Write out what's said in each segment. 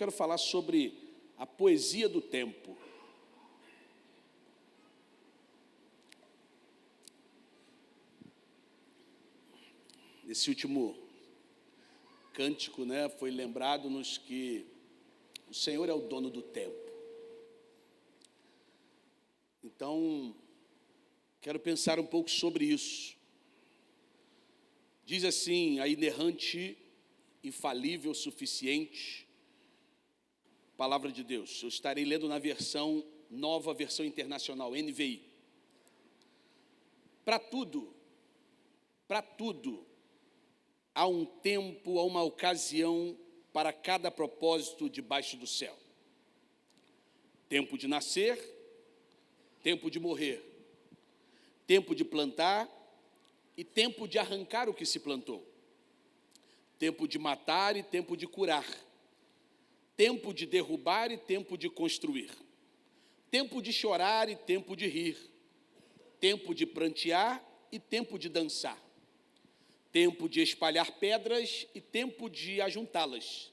eu quero falar sobre a poesia do tempo. Nesse último cântico, foi lembrado-nos que o Senhor é o dono do tempo. Então, quero pensar um pouco sobre isso. Diz assim, a inerrante, infalível, suficiente Palavra de Deus. Eu estarei lendo na nova versão internacional, NVI. Para tudo, há um tempo, há uma ocasião para cada propósito debaixo do céu. Tempo de nascer, tempo de morrer, tempo de plantar e tempo de arrancar o que se plantou, tempo de matar e tempo de curar, tempo de derrubar e tempo de construir, tempo de chorar e tempo de rir, tempo de prantear e tempo de dançar, tempo de espalhar pedras e tempo de ajuntá-las,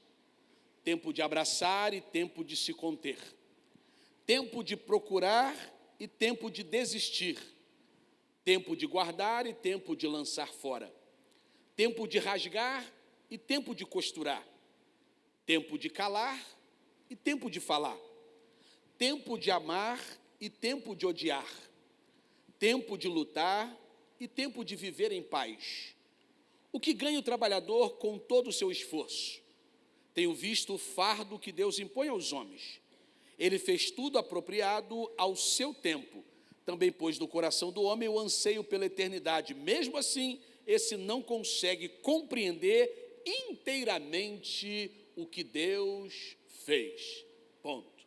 tempo de abraçar e tempo de se conter, tempo de procurar e tempo de desistir, tempo de guardar e tempo de lançar fora, tempo de rasgar e tempo de costurar, tempo de calar e tempo de falar, tempo de amar e tempo de odiar, tempo de lutar e tempo de viver em paz. O que ganha o trabalhador com todo o seu esforço? Tenho visto o fardo que Deus impõe aos homens. Ele fez tudo apropriado ao seu tempo. Também pôs no coração do homem o anseio pela eternidade. Mesmo assim, esse não consegue compreender inteiramente o que Deus fez. Ponto.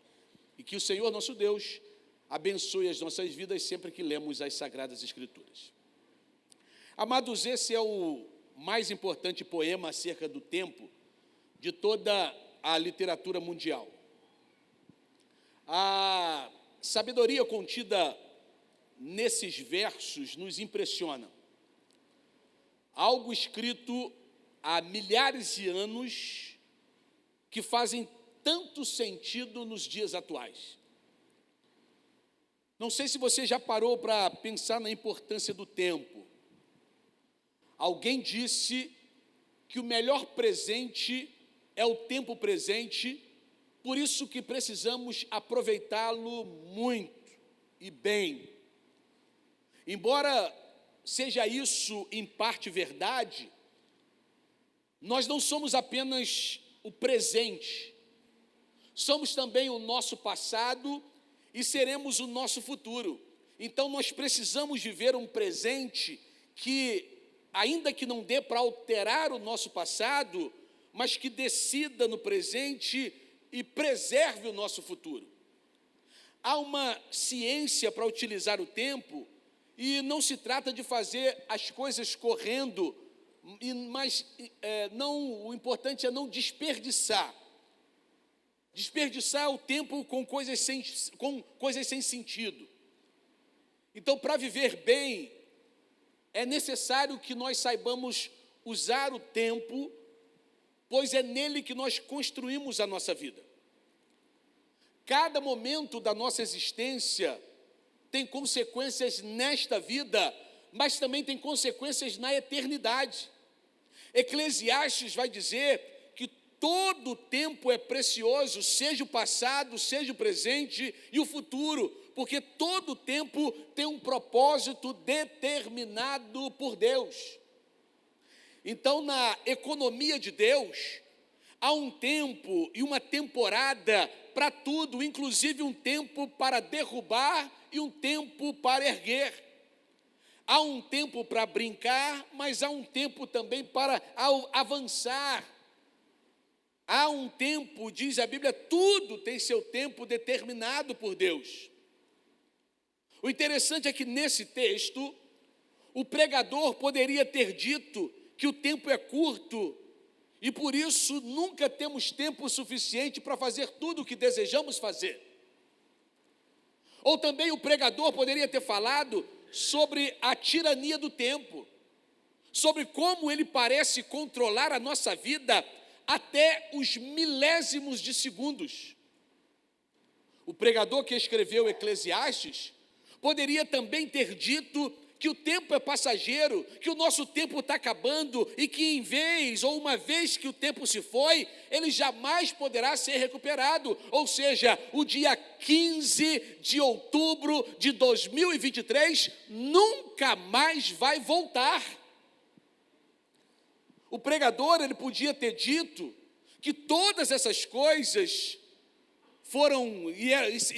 E que o Senhor, nosso Deus, abençoe as nossas vidas sempre que lemos as Sagradas Escrituras. Amados, esse é o mais importante poema acerca do tempo de toda a literatura mundial. A sabedoria contida nesses versos nos impressiona. Algo escrito há milhares de anos que fazem tanto sentido nos dias atuais. Não sei se você já parou para pensar na importância do tempo. Alguém disse que o melhor presente é o tempo presente, por isso que precisamos aproveitá-lo muito e bem. Embora seja isso em parte verdade, nós não somos apenas o presente, somos também o nosso passado e seremos o nosso futuro. Então nós precisamos viver um presente que, ainda que não dê para alterar o nosso passado, mas que decida no presente e preserve o nosso futuro. Há uma ciência para utilizar o tempo, e não se trata de fazer as coisas correndo, mas o importante é não desperdiçar. Desperdiçar o tempo com coisas sem sentido. Então, para viver bem, é necessário que nós saibamos usar o tempo, pois é nele que nós construímos a nossa vida. Cada momento da nossa existência tem consequências nesta vida, mas também tem consequências na eternidade. Eclesiastes vai dizer que todo o tempo é precioso, seja o passado, seja o presente e o futuro, porque todo o tempo tem um propósito determinado por Deus. Então, na economia de Deus, há um tempo e uma temporada para tudo, inclusive um tempo para derrubar e um tempo para erguer. Há um tempo para brincar, mas há um tempo também para avançar. Há um tempo, diz a Bíblia, tudo tem seu tempo determinado por Deus. O interessante é que nesse texto, o pregador poderia ter dito que o tempo é curto e por isso nunca temos tempo suficiente para fazer tudo o que desejamos fazer. Ou também o pregador poderia ter falado sobre a tirania do tempo, sobre como ele parece controlar a nossa vida até os milésimos de segundos. O pregador que escreveu Eclesiastes poderia também ter dito que o tempo é passageiro, que o nosso tempo está acabando e que uma vez que o tempo se foi, ele jamais poderá ser recuperado. Ou seja, o dia 15 de outubro de 2023 nunca mais vai voltar. O pregador, ele podia ter dito que todas essas coisas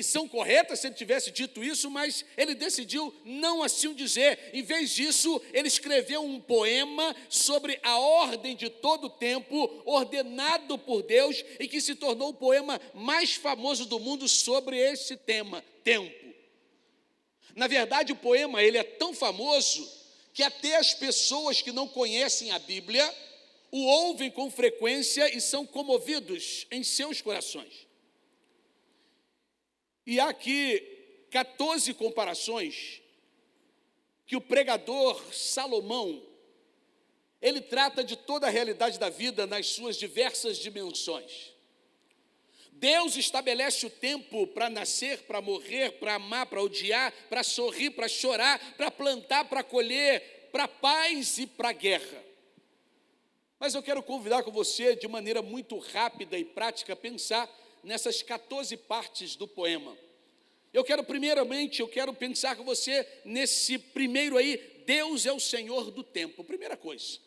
são corretas se ele tivesse dito isso, mas ele decidiu não assim dizer. Em vez disso, ele escreveu um poema sobre a ordem de todo o tempo, ordenado por Deus, e que se tornou o poema mais famoso do mundo sobre esse tema, tempo. Na verdade, o poema ele é tão famoso que até as pessoas que não conhecem a Bíblia o ouvem com frequência e são comovidos em seus corações. E há aqui 14 comparações que o pregador Salomão, ele trata de toda a realidade da vida nas suas diversas dimensões. Deus estabelece o tempo para nascer, para morrer, para amar, para odiar, para sorrir, para chorar, para plantar, para colher, para paz e para guerra. Mas eu quero convidar com você, de maneira muito rápida e prática, a pensar nessas 14 partes do poema. Eu quero pensar com você nesse primeiro aí, Deus é o Senhor do tempo. Primeira coisa,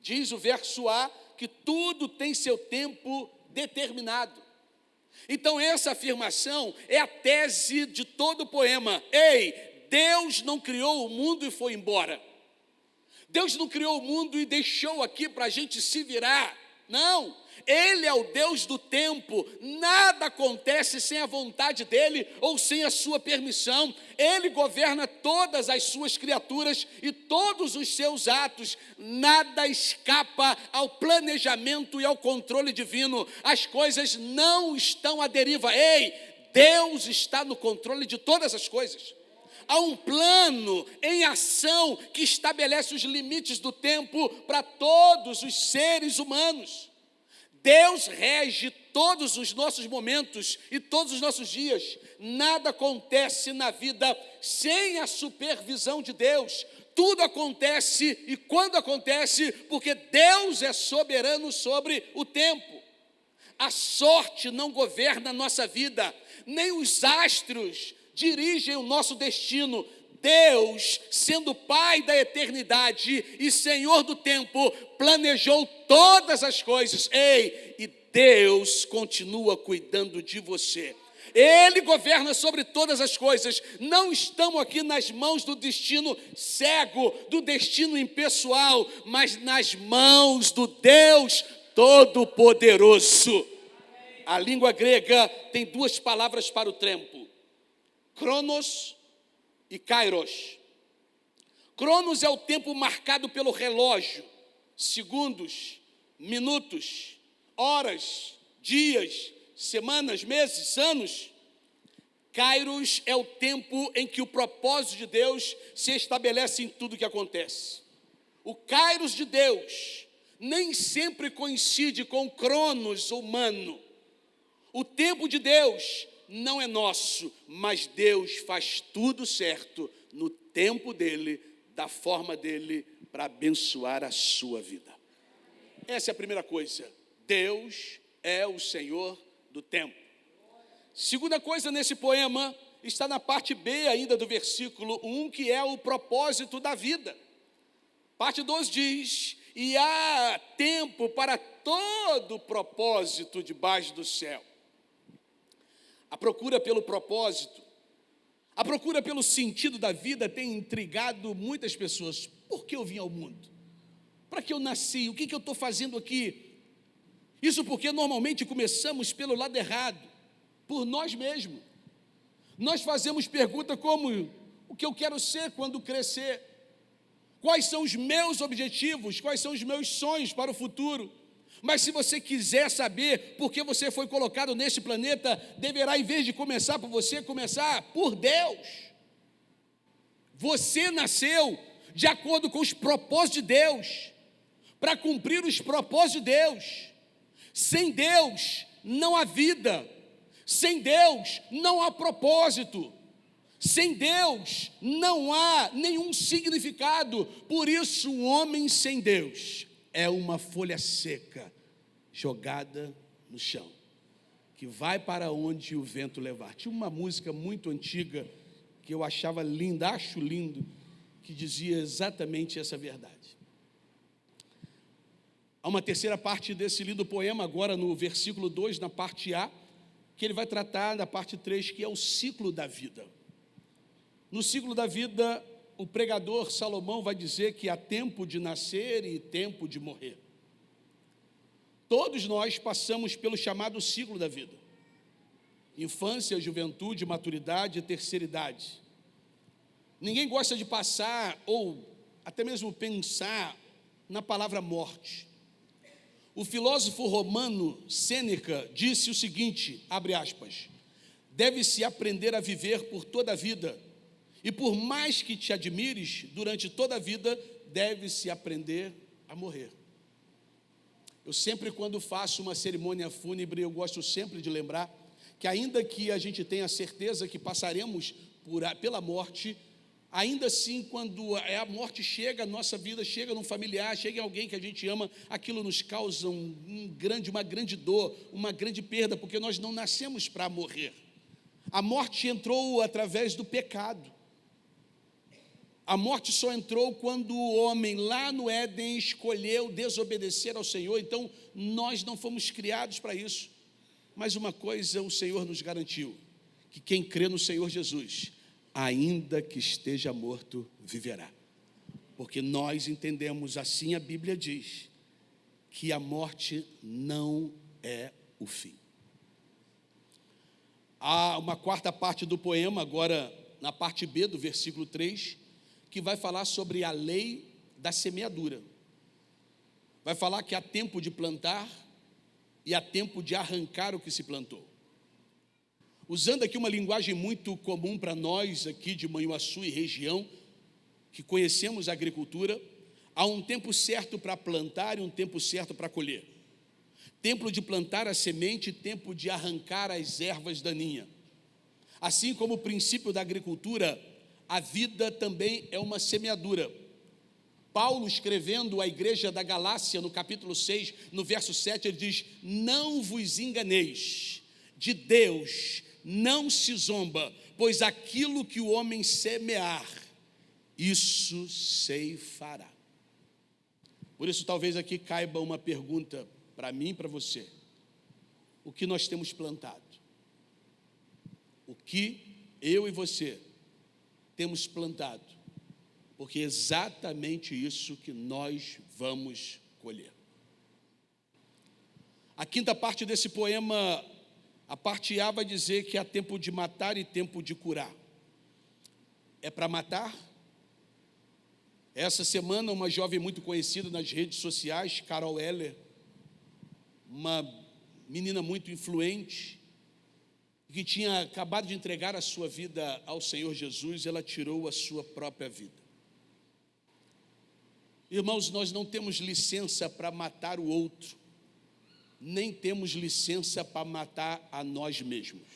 diz o verso A, que tudo tem seu tempo determinado. Então essa afirmação é a tese de todo o poema. Ei, Deus não criou o mundo e foi embora. Deus não criou o mundo e deixou aqui para a gente se virar. Não, Ele é o Deus do tempo, nada acontece sem a vontade dEle ou sem a sua permissão. Ele governa todas as suas criaturas e todos os seus atos, nada escapa ao planejamento e ao controle divino. As coisas não estão à deriva. Ei, Deus está no controle de todas as coisas. Há um plano em ação que estabelece os limites do tempo para todos os seres humanos. Deus rege todos os nossos momentos e todos os nossos dias. Nada acontece na vida sem a supervisão de Deus. Tudo acontece, e quando acontece, porque Deus é soberano sobre o tempo. A sorte não governa a nossa vida, nem os astros dirigem o nosso destino. Deus, sendo Pai da eternidade e Senhor do tempo, planejou todas as coisas. Ei, e Deus continua cuidando de você. Ele governa sobre todas as coisas. Não estamos aqui nas mãos do destino cego, do destino impessoal, mas nas mãos do Deus Todo-Poderoso. A língua grega tem duas palavras para o tempo: Cronos e Kairos. Cronos é o tempo marcado pelo relógio, segundos, minutos, horas, dias, semanas, meses, anos. Kairos é o tempo em que o propósito de Deus se estabelece em tudo que acontece. O Kairos de Deus nem sempre coincide com o Cronos humano. O tempo de Deus não é nosso, mas Deus faz tudo certo no tempo dele, da forma dele, para abençoar a sua vida. Essa é a primeira coisa. Deus é o Senhor do tempo. Segunda coisa nesse poema está na parte B ainda do versículo 1, que é o propósito da vida. Parte 2 diz: e há tempo para todo propósito debaixo do céu. A procura pelo propósito, a procura pelo sentido da vida tem intrigado muitas pessoas. Por que eu vim ao mundo? Para que eu nasci? O que eu estou fazendo aqui? Isso porque normalmente começamos pelo lado errado, por nós mesmos. Nós fazemos perguntas como: o que eu quero ser quando crescer? Quais são os meus objetivos? Quais são os meus sonhos para o futuro? Mas se você quiser saber por que você foi colocado neste planeta, deverá, em vez de começar por você, começar por Deus. Você nasceu de acordo com os propósitos de Deus, para cumprir os propósitos de Deus. Sem Deus não há vida. Sem Deus não há propósito. Sem Deus não há nenhum significado. Por isso, um homem sem Deus é uma folha seca jogada no chão, que vai para onde o vento levar. Tinha uma música muito antiga que eu achava linda, acho lindo, que dizia exatamente essa verdade. Há uma terceira parte desse lindo poema, agora no versículo 2, na parte A, que ele vai tratar da parte 3, que é o ciclo da vida. No ciclo da vida, o pregador Salomão vai dizer que há tempo de nascer e tempo de morrer. Todos nós passamos pelo chamado ciclo da vida: infância, juventude, maturidade e terceira idade. Ninguém gosta de passar ou até mesmo pensar na palavra morte. O filósofo romano Sêneca disse o seguinte, abre aspas: deve-se aprender a viver por toda a vida, e por mais que te admires, durante toda a vida, deve-se aprender a morrer. Eu sempre, quando faço uma cerimônia fúnebre, eu gosto sempre de lembrar que ainda que a gente tenha certeza que passaremos pela morte, ainda assim, quando a morte chega à nossa vida, chega num familiar, chega em alguém que a gente ama, aquilo nos causa uma grande dor, uma grande perda, porque nós não nascemos para morrer. A morte entrou através do pecado. A morte só entrou quando o homem lá no Éden escolheu desobedecer ao Senhor. Então nós não fomos criados para isso. Mas uma coisa o Senhor nos garantiu: que quem crê no Senhor Jesus, ainda que esteja morto, viverá. Porque nós entendemos, assim a Bíblia diz, que a morte não é o fim. Há uma quarta parte do poema, agora na parte B do versículo 3, que vai falar sobre a lei da semeadura. Vai falar que há tempo de plantar e há tempo de arrancar o que se plantou. Usando aqui uma linguagem muito comum para nós aqui de Manhuaçu e região, que conhecemos a agricultura, há um tempo certo para plantar e um tempo certo para colher. Tempo de plantar a semente e tempo de arrancar as ervas daninhas. Assim como o princípio da agricultura, a vida também é uma semeadura. Paulo, escrevendo à igreja da Galácia, no capítulo 6, no verso 7, ele diz: não vos enganeis, de Deus não se zomba, pois aquilo que o homem semear, isso ceifará. Por isso, talvez aqui caiba uma pergunta para mim e para você: o que nós temos plantado? O que eu e você temos plantado? Porque é exatamente isso que nós vamos colher. A quinta parte desse poema, a parte A, vai dizer que há tempo de matar e tempo de curar. É para matar? Essa semana, uma jovem muito conhecida nas redes sociais, Carol Heller, uma menina muito influente, que tinha acabado de entregar a sua vida ao Senhor Jesus, ela tirou a sua própria vida. Irmãos, nós não temos licença para matar o outro, nem temos licença para matar a nós mesmos.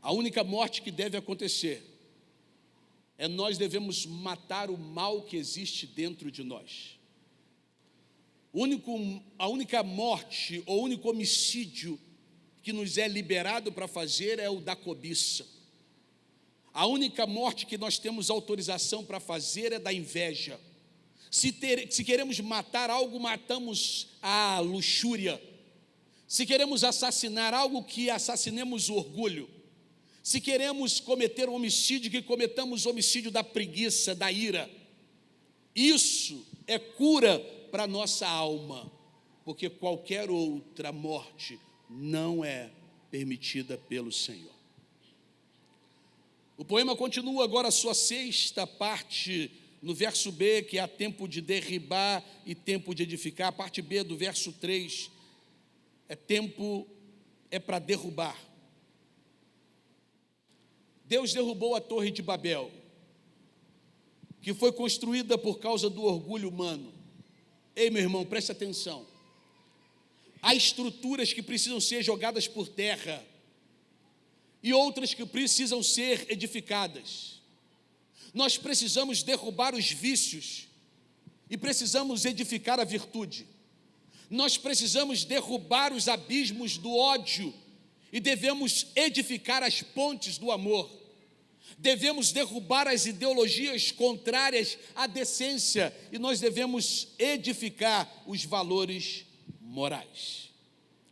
A única morte que deve acontecer é nós devemos matar o mal que existe dentro de nós. A única morte, ou o único homicídio que nos é liberado para fazer é o da cobiça. A única morte que nós temos autorização para fazer é da inveja. Se queremos matar algo, matamos a luxúria. Se queremos assassinar algo, que assassinemos o orgulho. Se queremos cometer um homicídio, que cometamos o homicídio da preguiça, da ira. Isso é cura para a nossa alma, porque qualquer outra morte não é permitida pelo Senhor. O poema continua agora a sua sexta parte, no verso B, que há tempo de derribar e tempo de edificar. A parte B do verso 3, é para derrubar. Deus derrubou a Torre de Babel, que foi construída por causa do orgulho humano. Ei, meu irmão, preste atenção. Há estruturas que precisam ser jogadas por terra e outras que precisam ser edificadas. Nós precisamos derrubar os vícios e precisamos edificar a virtude. Nós precisamos derrubar os abismos do ódio e devemos edificar as pontes do amor. Devemos derrubar as ideologias contrárias à decência e nós devemos edificar os valores morais.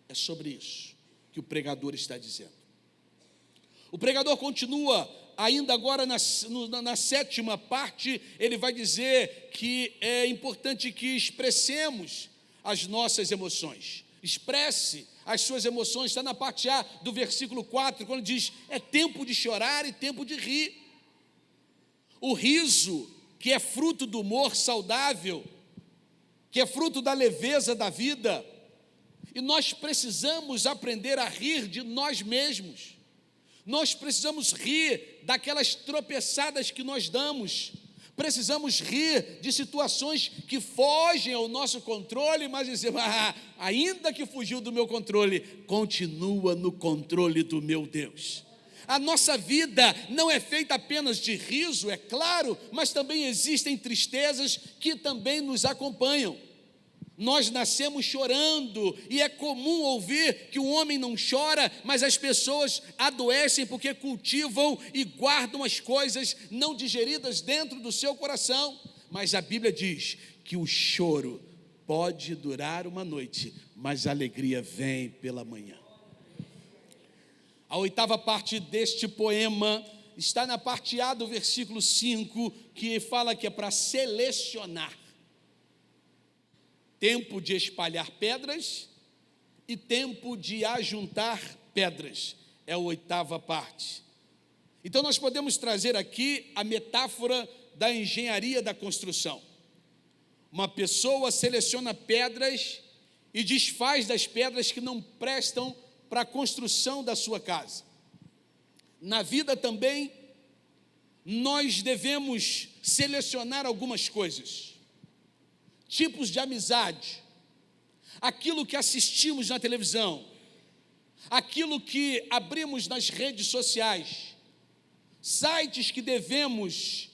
É sobre isso que o pregador está dizendo. O pregador continua, ainda agora na sétima parte, ele vai dizer que é importante que expressemos as nossas emoções. Expresse as suas emoções, está na parte A do versículo 4, quando diz, é tempo de chorar e tempo de rir. O riso, que é fruto do humor saudável, que é fruto da leveza da vida, e nós precisamos aprender a rir de nós mesmos. Nós precisamos rir daquelas tropeçadas que nós damos. Precisamos rir de situações que fogem ao nosso controle, mas dizemos, ainda que fugiu do meu controle, continua no controle do meu Deus. A nossa vida não é feita apenas de riso, é claro, mas também existem tristezas que também nos acompanham. Nós nascemos chorando e é comum ouvir que o homem não chora, mas as pessoas adoecem porque cultivam e guardam as coisas não digeridas dentro do seu coração. Mas a Bíblia diz que o choro pode durar uma noite, mas a alegria vem pela manhã. A oitava parte deste poema está na parte A do versículo 5, que fala que é para selecionar. Tempo de espalhar pedras e tempo de ajuntar pedras. É a oitava parte. Então nós podemos trazer aqui a metáfora da engenharia da construção. Uma pessoa seleciona pedras e desfaz das pedras que não prestam para a construção da sua casa. Na vida também, nós devemos selecionar algumas coisas. Tipos de amizade, aquilo que assistimos na televisão, aquilo que abrimos nas redes sociais, sites que devemos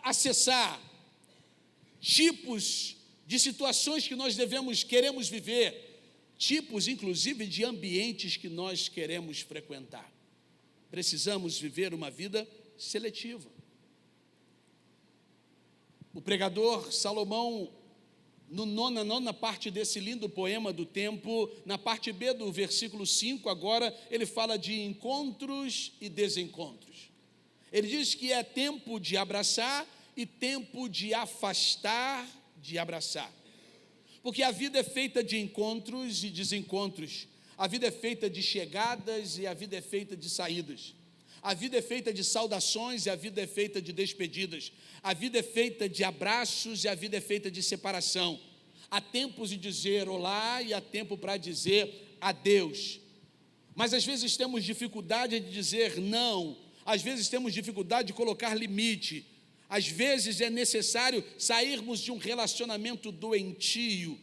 acessar, tipos de situações que nós queremos viver, tipos inclusive de ambientes que nós queremos frequentar. Precisamos viver uma vida seletiva. O pregador Salomão, na nona parte desse lindo poema do tempo, na parte B do versículo 5, agora ele fala de encontros e desencontros. Ele diz que é tempo de abraçar e tempo de afastar de abraçar. Porque a vida é feita de encontros e desencontros. A vida é feita de chegadas e a vida é feita de saídas. A vida é feita de saudações e a vida é feita de despedidas. A vida é feita de abraços e a vida é feita de separação. Há tempos de dizer olá e há tempo para dizer adeus. Mas às vezes temos dificuldade de dizer não. Às vezes temos dificuldade de colocar limite. Às vezes é necessário sairmos de um relacionamento doentio,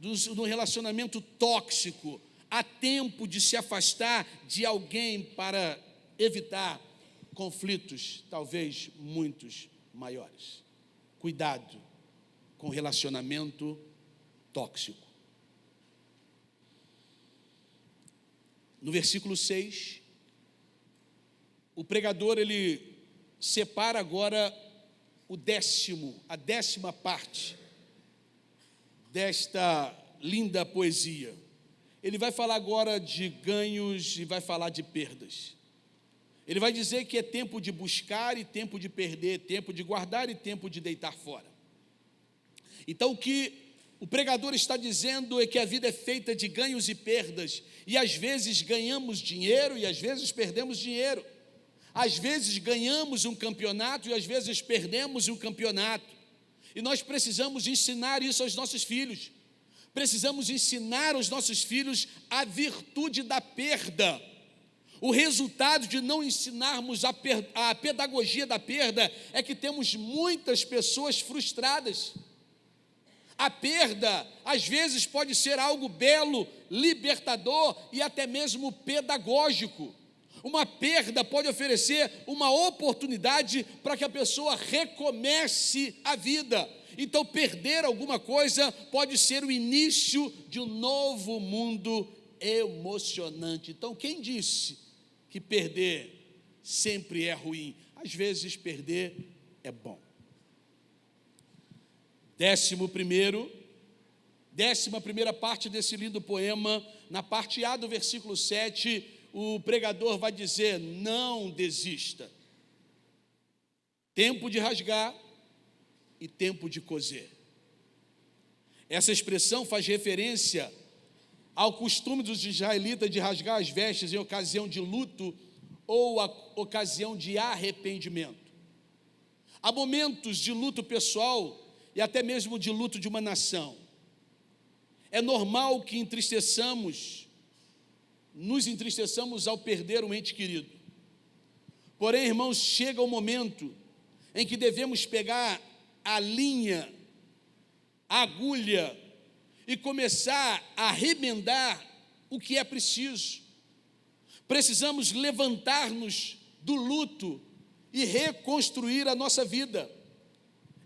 de um relacionamento tóxico. Há tempo de se afastar de alguém para evitar conflitos, talvez muitos maiores. Cuidado com relacionamento tóxico. No versículo 6, o pregador ele separa agora a décima parte desta linda poesia. Ele vai falar agora de ganhos e vai falar de perdas. Ele vai dizer que é tempo de buscar e tempo de perder, tempo de guardar e tempo de deitar fora. Então o que o pregador está dizendo é que a vida é feita de ganhos e perdas, e às vezes ganhamos dinheiro e às vezes perdemos dinheiro. Às vezes ganhamos um campeonato e às vezes perdemos um campeonato. E nós precisamos ensinar isso aos nossos filhos. Precisamos ensinar aos nossos filhos a virtude da perda. O resultado de não ensinarmos a pedagogia da perda é que temos muitas pessoas frustradas. A perda, às vezes, pode ser algo belo, libertador e até mesmo pedagógico. Uma perda pode oferecer uma oportunidade para que a pessoa recomece a vida. Então, perder alguma coisa pode ser o início de um novo mundo emocionante. Então, quem disse que perder sempre é ruim? Às vezes, perder é bom. 11ª parte desse lindo poema, na parte A do versículo 7, o pregador vai dizer: não desista. Tempo de rasgar e tempo de coser. Essa expressão faz referência ao costume dos israelitas de rasgar as vestes em ocasião de luto ou a ocasião de arrependimento. Há momentos de luto pessoal e até mesmo de luto de uma nação. É normal que nos entristeçamos ao perder um ente querido. Porém, irmãos, chega o momento em que devemos pegar a linha, a agulha e começar a remendar o que é preciso. Precisamos levantar-nos do luto e reconstruir a nossa vida.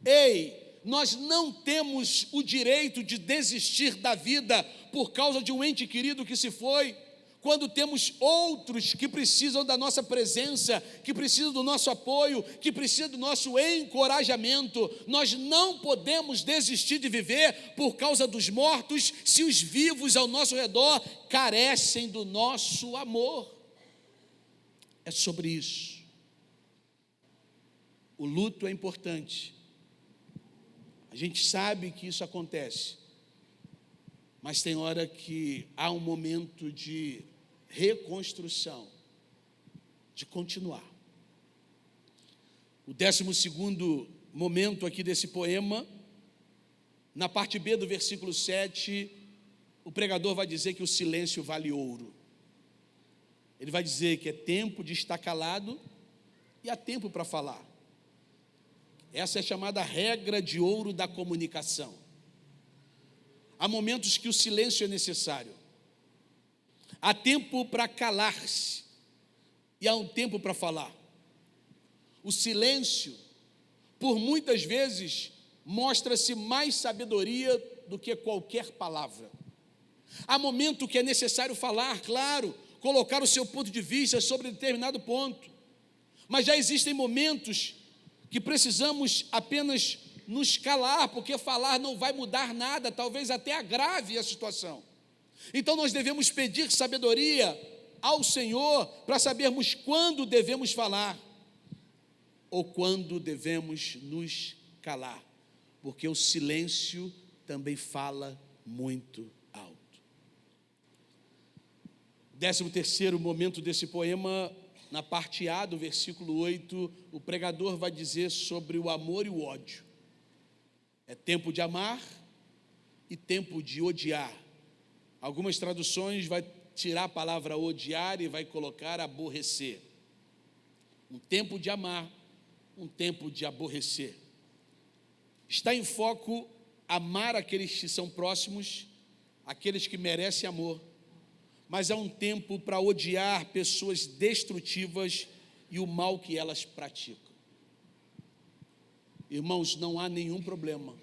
Ei, nós não temos o direito de desistir da vida por causa de um ente querido que se foi, quando temos outros que precisam da nossa presença, que precisam do nosso apoio, que precisam do nosso encorajamento. Nós não podemos desistir de viver por causa dos mortos, se os vivos ao nosso redor carecem do nosso amor. É sobre isso. O luto é importante. A gente sabe que isso acontece, mas tem hora que há um momento de reconstrução, de continuar. O 12º momento aqui desse poema, na parte B do versículo 7, o pregador vai dizer que o silêncio vale ouro. Ele vai dizer que é tempo de estar calado e há tempo para falar. Essa é a chamada regra de ouro da comunicação. Há momentos que o silêncio é necessário. Há tempo para calar-se e há um tempo para falar. O silêncio, por muitas vezes, mostra-se mais sabedoria do que qualquer palavra. Há momento que é necessário falar, claro, colocar o seu ponto de vista sobre determinado ponto. Mas já existem momentos que precisamos apenas nos calar, porque falar não vai mudar nada, talvez até agrave a situação. Então nós devemos pedir sabedoria ao Senhor para sabermos quando devemos falar ou quando devemos nos calar, porque o silêncio também fala muito alto. 13º momento desse poema, na parte A do versículo 8, o pregador vai dizer sobre o amor e o ódio. É tempo de amar e tempo de odiar. Algumas traduções vai tirar a palavra odiar e vai colocar aborrecer. Um tempo de amar, um tempo de aborrecer. Está em foco amar aqueles que são próximos, aqueles que merecem amor, mas há um tempo para odiar pessoas destrutivas e o mal que elas praticam. Irmãos, não há nenhum problema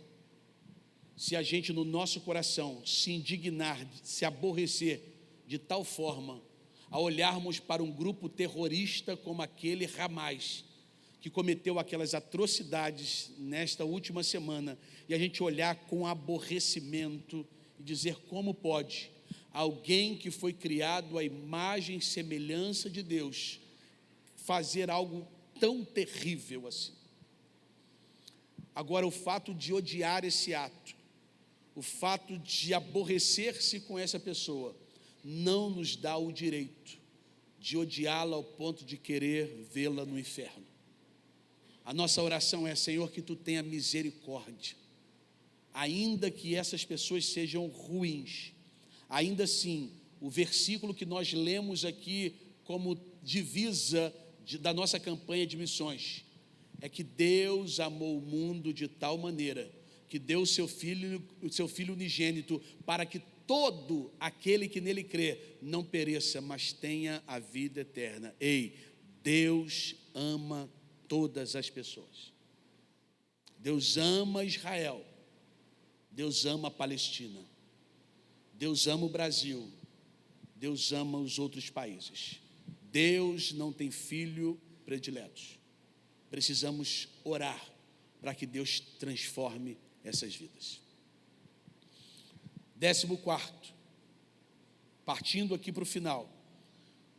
se a gente no nosso coração se indignar, se aborrecer de tal forma, a olharmos para um grupo terrorista como aquele Hamas, que cometeu aquelas atrocidades nesta última semana, e a gente olhar com aborrecimento e dizer: como pode alguém que foi criado à imagem e semelhança de Deus fazer algo tão terrível assim? Agora, o fato de odiar esse ato, o fato de aborrecer-se com essa pessoa, não nos dá o direito de odiá-la ao ponto de querer vê-la no inferno. A nossa oração é: Senhor, que Tu tenha misericórdia, ainda que essas pessoas sejam ruins. Ainda assim, o versículo que nós lemos aqui como divisa da nossa campanha de missões é que Deus amou o mundo de tal maneira que deu o seu filho unigênito, para que todo aquele que nele crê não pereça, mas tenha a vida eterna. Ei, Deus ama todas as pessoas. Deus ama Israel. Deus ama a Palestina. Deus ama o Brasil. Deus ama os outros países. Deus não tem filho prediletos. Precisamos orar para que Deus transforme essas vidas. 14º, partindo aqui para o final,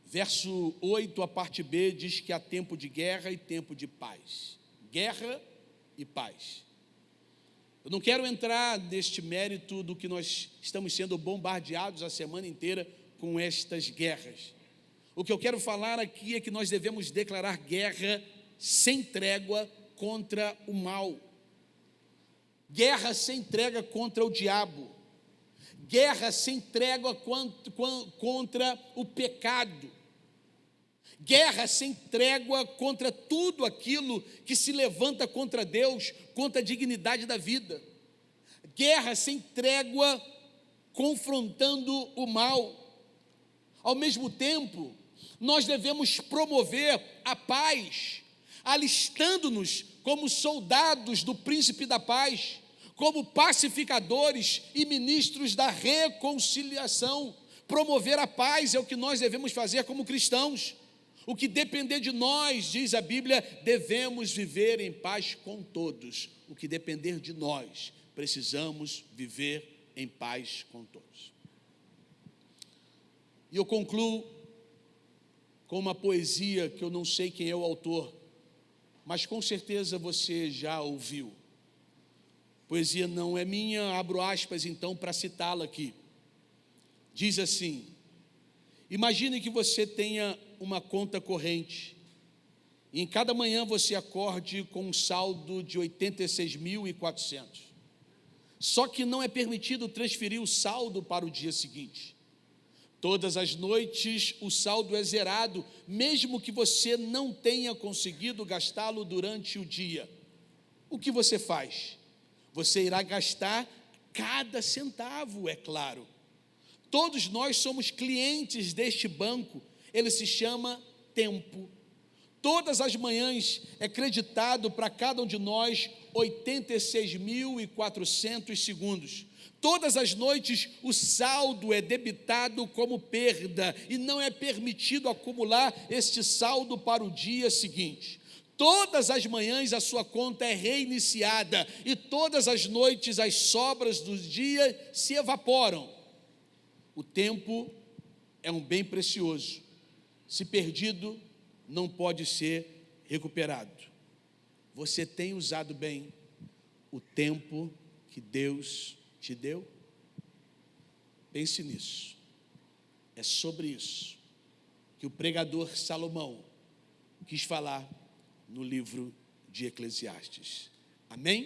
verso 8, a parte B, diz que há tempo de guerra e tempo de paz. Guerra e paz. Eu não quero entrar neste mérito do que nós estamos sendo bombardeados a semana inteira com estas guerras. O que eu quero falar aqui é que nós devemos declarar guerra sem trégua contra o mal. Guerra sem trégua contra o diabo. Guerra sem trégua contra o pecado. Guerra sem trégua contra tudo aquilo que se levanta contra Deus, contra a dignidade da vida. Guerra sem trégua confrontando o mal. Ao mesmo tempo, nós devemos promover a paz, alistando-nos como soldados do príncipe da paz, como pacificadores e ministros da reconciliação. Promover a paz é o que nós devemos fazer como cristãos. O que depender de nós, diz a Bíblia, devemos viver em paz com todos. O que depender de nós, precisamos viver em paz com todos. E eu concluo com uma poesia que eu não sei quem é o autor, mas com certeza você já ouviu. Poesia não é minha, abro aspas então para citá-la aqui. Diz assim: imagine que você tenha uma conta corrente e em cada manhã você acorde com um saldo de 86.400. Só que não é permitido transferir o saldo para o dia seguinte. Todas as noites o saldo é zerado, mesmo que você não tenha conseguido gastá-lo durante o dia. O que você faz? Você irá gastar cada centavo, é claro. Todos nós somos clientes deste banco, ele se chama tempo. Todas as manhãs é creditado para cada um de nós 86.400 segundos. Todas as noites o saldo é debitado como perda e não é permitido acumular este saldo para o dia seguinte. Todas as manhãs a sua conta é reiniciada e todas as noites as sobras do dia se evaporam. O tempo é um bem precioso. Se perdido, não pode ser recuperado. Você tem usado bem o tempo que Deus te deu? Pense nisso. É sobre isso que o pregador Salomão quis falar no livro de Eclesiastes. Amém?